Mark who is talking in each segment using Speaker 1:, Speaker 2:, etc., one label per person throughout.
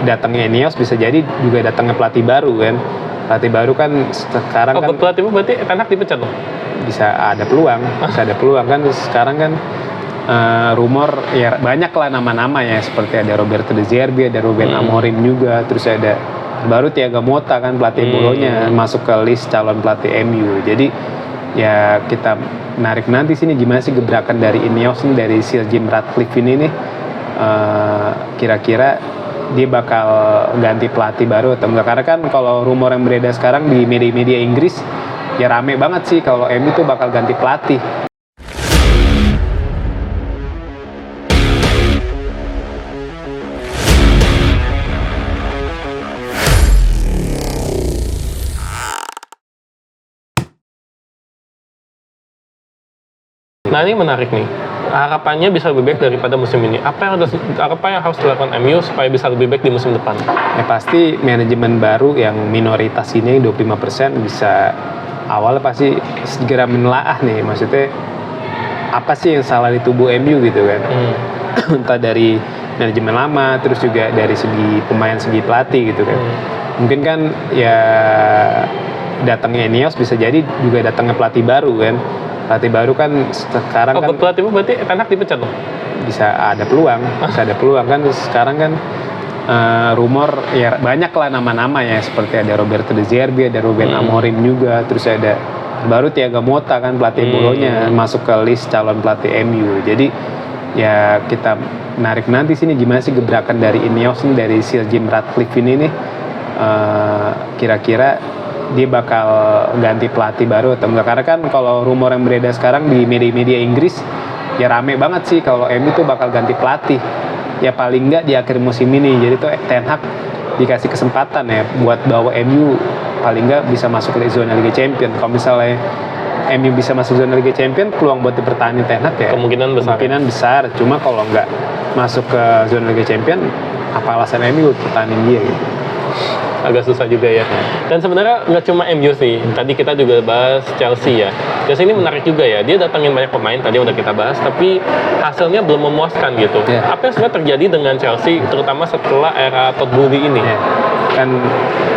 Speaker 1: datangnya Ineos bisa jadi juga datangnya pelatih baru kan. Pelatih baru kan sekarang kan
Speaker 2: pelatih berarti Ten Hag dipecat loh.
Speaker 1: Bisa ada peluang kan sekarang kan rumor ya banyak lah nama-nama ya, seperti ada Roberto De Zerbi, ada Ruben Amorim juga, terus ada baru Thiago Motta kan pelatih Bolonya masuk ke list calon pelatih MU. Jadi ya kita menarik nanti sini gimana sih gebrakan dari Ineos nih, dari Sir Jim Ratcliffe ini nih, kira-kira dia bakal ganti pelatih baru atau enggak. Karena kan kalau rumor yang beredar sekarang di media-media Inggris ya rame banget sih kalau MU tuh bakal ganti pelatih.
Speaker 2: Nah ini menarik nih, harapannya bisa lebih baik daripada musim ini. Apa yang harus dilakukan MU supaya bisa lebih baik di musim depan?
Speaker 1: Ya pasti manajemen baru yang minoritas ini 25% bisa awalnya pasti segera menelaah nih, maksudnya apa sih yang salah di tubuh MU gitu kan. Entah dari manajemen lama, terus juga dari segi pemain, segi pelatih gitu kan. Mungkin kan ya datangnya Ineos bisa jadi juga datangnya pelatih baru kan. Pelatih baru kan sekarang kan
Speaker 2: pelatih berarti Ten Hag dipecat loh.
Speaker 1: Bisa ada peluang kan sekarang kan rumor ya banyak lah nama-nama ya, seperti ada Roberto De Zerbi, ada Ruben Amorim juga, terus ada baru Thiago Motta kan pelatih Bolonya masuk ke list calon pelatih MU. Jadi ya kita menarik nanti sini gimana sih gebrakan dari Ineos nih, dari Sir Jim Ratcliffe ini nih, kira-kira dia bakal ganti pelatih baru atau enggak. Karena kan kalau rumor yang beredar sekarang di media-media Inggris ya rame banget sih kalau MU tuh bakal ganti pelatih ya paling enggak di akhir musim ini. Jadi tuh Ten Hag dikasih kesempatan ya buat bawa MU paling enggak bisa masuk ke zona Liga Champions. Kalau misalnya MU bisa masuk zona Liga Champions, peluang buat dipertahankan Ten Hag ya
Speaker 2: kemungkinan besar. Cuma
Speaker 1: kalau enggak masuk ke zona Liga Champions, apa alasan MU pertahanin dia gitu?
Speaker 2: Agak susah juga ya. Dan sebenarnya nggak cuma MU sih. Tadi kita juga bahas Chelsea ya. Chelsea ini menarik juga ya. Dia datangin banyak pemain, tadi udah kita bahas, tapi hasilnya belum memuaskan gitu. Apa yang sebenarnya terjadi dengan Chelsea, terutama setelah era Todd Boehly ini?
Speaker 1: Kan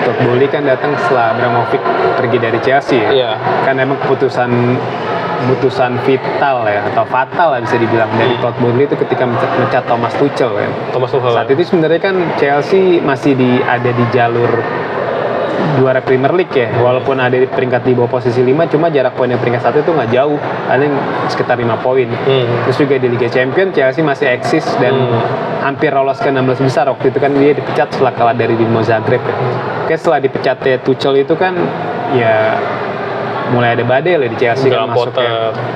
Speaker 1: Todd Boehly kan datang setelah Abramovich pergi dari Chelsea ya. Kan emang keputusan vital ya, atau fatal lah bisa dibilang dari Todd Boehly itu ketika mencat Thomas Tuchel kan. Saat itu sebenarnya kan Chelsea masih ada di jalur juara Premier League ya, walaupun ada di peringkat di bawah posisi 5, cuma jarak poin yang peringkat 1 itu nggak jauh, paling sekitar 5 poin. Terus juga di Liga Champions Chelsea masih eksis dan hampir lolos ke 16 besar. Waktu itu kan dia dipecat setelah kalah dari Dinamo Zagreb ya. Oke, setelah dipecatnya Tuchel itu kan ya mulai ada badai lah di Chelsea kan,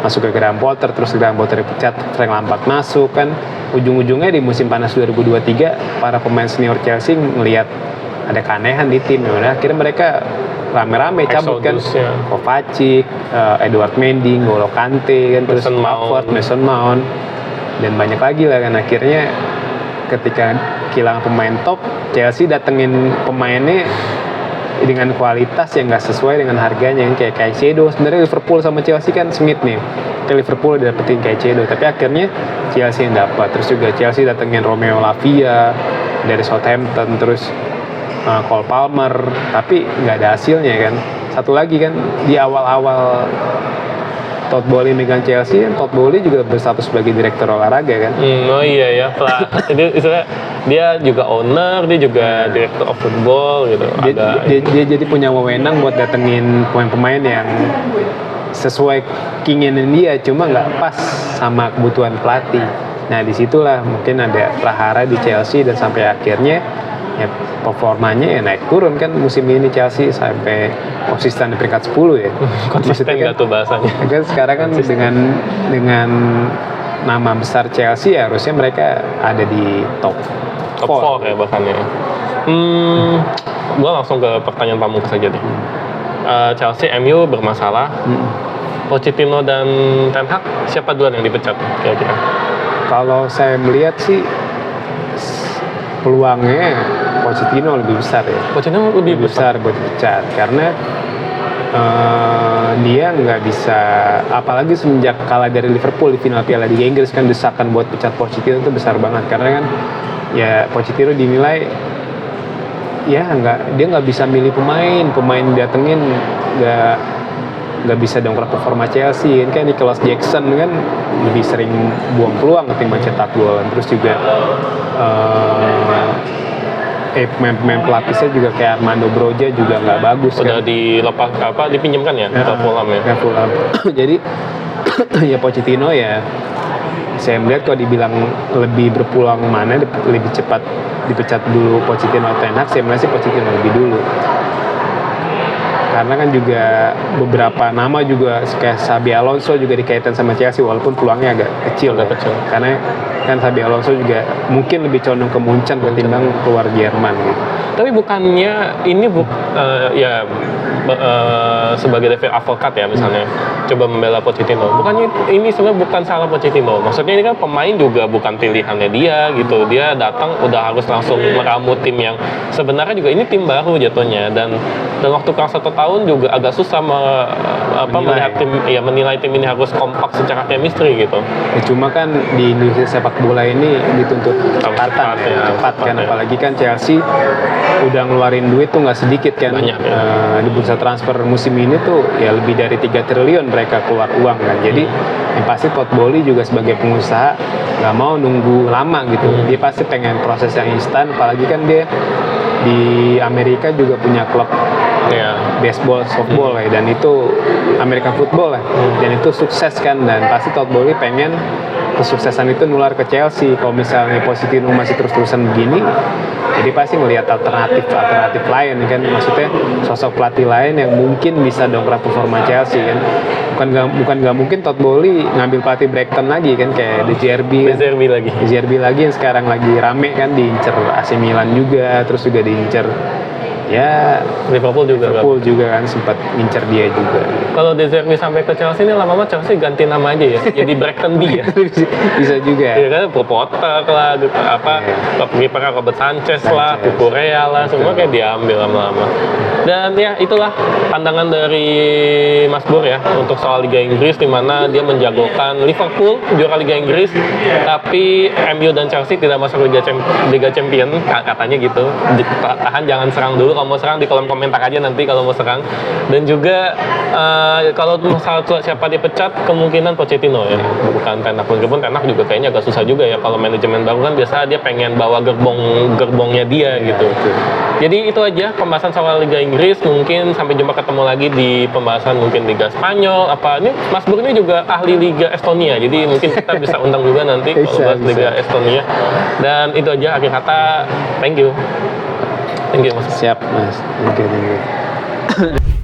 Speaker 1: masuk ke Graham Potter, terus Graham Potter dipecat, Frank Lampard masuk kan. Ujung-ujungnya di musim panas 2023 para pemain senior Chelsea ngelihat ada keanehan di tim, ya akhirnya mereka rame-rame cabut kan. Kovacic, Edouard Mendy, N'Golo Kante kan, terus Mason Mount dan banyak lagi lah kan. Akhirnya ketika kehilangan pemain top, Chelsea datengin pemainnya dengan kualitas yang nggak sesuai dengan harganya, yang kayak Caicedo. Sebenarnya Liverpool sama Chelsea kan Smith nih, Liverpool dapetin Caicedo, tapi akhirnya Chelsea yang dapat. Terus juga Chelsea datengin Romeo Lavia dari Southampton, terus Cole Palmer, tapi nggak ada hasilnya kan. Satu lagi kan, di awal-awal Todd Boehly megang Chelsea, Todd Boehly juga berstatus sebagai direktur olahraga kan.
Speaker 2: Oh iya ya, jadi istilahnya dia juga owner, dia juga director of football gitu.
Speaker 1: Dia jadi punya wewenang buat datengin pemain-pemain yang sesuai keinginan dia, cuma nggak pas sama kebutuhan pelatih. Nah disitulah mungkin ada prahara di Chelsea, dan sampai akhirnya ya performanya ya naik turun kan. Musim ini Chelsea sampai konsisten di peringkat 10 ya.
Speaker 2: Konsisten nggak tuh bahasanya?
Speaker 1: Kan sekarang kan dengan nama besar Chelsea harusnya mereka ada di top 4
Speaker 2: ya bahkan ya. Gue langsung ke pertanyaan pamungkas saja deh. Chelsea, MU bermasalah. Pochettino dan Ten Hag, siapa duluan yang dipecat kira-kira?
Speaker 1: Kalau saya melihat sih peluangnya Pochettino lebih besar ya.
Speaker 2: Pochettino lebih besar
Speaker 1: buat dipecat karena dia nggak bisa, apalagi semenjak kalah dari Liverpool di final Piala Liga Inggris kan, desakan buat pecat Pochettino itu besar banget karena kan ya Pochettino dinilai dia nggak bisa milih pemain didatengin nggak bisa dongkrak performa Chelsea. Kan Nicholas Jackson kan lebih sering buang peluang ketimbang cetak gol. Terus juga pemain pelapisnya juga kayak Armando Broja juga nggak bagus.
Speaker 2: Udah
Speaker 1: kan
Speaker 2: dilepas dipinjamkan ya ke Fulham ya.
Speaker 1: Ke Fulham. Jadi ya Pochettino ya saya melihat kalau dibilang lebih berpulang mana lebih cepat dipecat dulu Pochettino atau Ten Hag, saya melihat sih Pochettino lebih dulu. Karena kan juga beberapa nama juga kayak Xabi Alonso juga dikaitkan sama Chelsea walaupun peluangnya agak kecil. Karena kan Xabi Alonso juga mungkin lebih condong ke Munchen ketimbang keluar Jerman gitu.
Speaker 2: Tapi bukannya ini sebagai devil advocate ya misalnya coba membela Pochettino. Bukannya ini sebenarnya bukan salah Pochettino. Maksudnya ini kan pemain juga bukan pilihannya dia gitu. Dia datang udah harus langsung meramu tim yang sebenarnya juga ini tim baru jatuhnya dan waktu kurang 1 tahun juga agak susah melihat tim menilai tim ini harus kompak secara chemistry gitu.
Speaker 1: Ya, cuma kan di industri sepak bola ini dituntut kecepatan cepat kan apalagi kan Chelsea udah ngeluarin duit tuh nggak sedikit kan.
Speaker 2: Banyak,
Speaker 1: di bursa transfer musim ini tuh ya lebih dari 3 triliun mereka keluar uang kan. Jadi yang pasti Todd Boehly juga sebagai pengusaha nggak mau nunggu lama gitu. Dia pasti pengen proses yang instan apalagi kan dia di Amerika juga punya klub baseball, softball ya, dan itu American football ya, dan itu sukses kan dan pasti Todd Boehly pengen kesuksesan itu nular ke Chelsea. Kalau misalnya Pochettino masih terus-terusan begini, jadi pasti melihat alternatif lain kan, maksudnya sosok pelatih lain yang mungkin bisa dongkrak performa Chelsea kan. Bukan nggak mungkin Todd Boehly ngambil pelatih Brighton lagi kan kayak De Zerbi lagi yang sekarang lagi rame kan, diincer AC Milan juga, terus juga diincer ya
Speaker 2: Liverpool
Speaker 1: juga kan sempat ngincer dia juga.
Speaker 2: Kalau De Zerbi sampai ke Chelsea ini lama-lama Chelsea ganti nama aja ya, jadi Brighton B ya.
Speaker 1: Bisa juga.
Speaker 2: Iya kan, Potter lah, kipernya Robert Sanchez lah, Cucurella lah, semua kayak diambil lama-lama. Dan ya itulah pandangan dari Mas Bur ya untuk soal Liga Inggris, di mana dia menjagokan Liverpool juara Liga Inggris, tapi MU dan Chelsea tidak masuk Liga Champion katanya gitu. Tahan jangan serang dulu, kalau mau serang di kolom komentar aja nanti kalau mau serang. Dan juga kalau masalah siapa dipecat, kemungkinan Pochettino ya, bukan Ten Hag. Meskipun Ten Hag juga kayaknya agak susah juga ya, kalau manajemen baru kan biasa dia pengen bawa gerbongnya dia gitu. Jadi itu aja pembahasan soal Liga Inggris. Mungkin sampai jumpa ketemu lagi di pembahasan mungkin Liga Spanyol ini Mas Bur ini juga ahli Liga Estonia, jadi mungkin kita bisa undang juga nanti kalau bahas Liga Estonia. Dan itu aja akhir kata. Thank you Mas.
Speaker 1: Siap Mas. Thank you.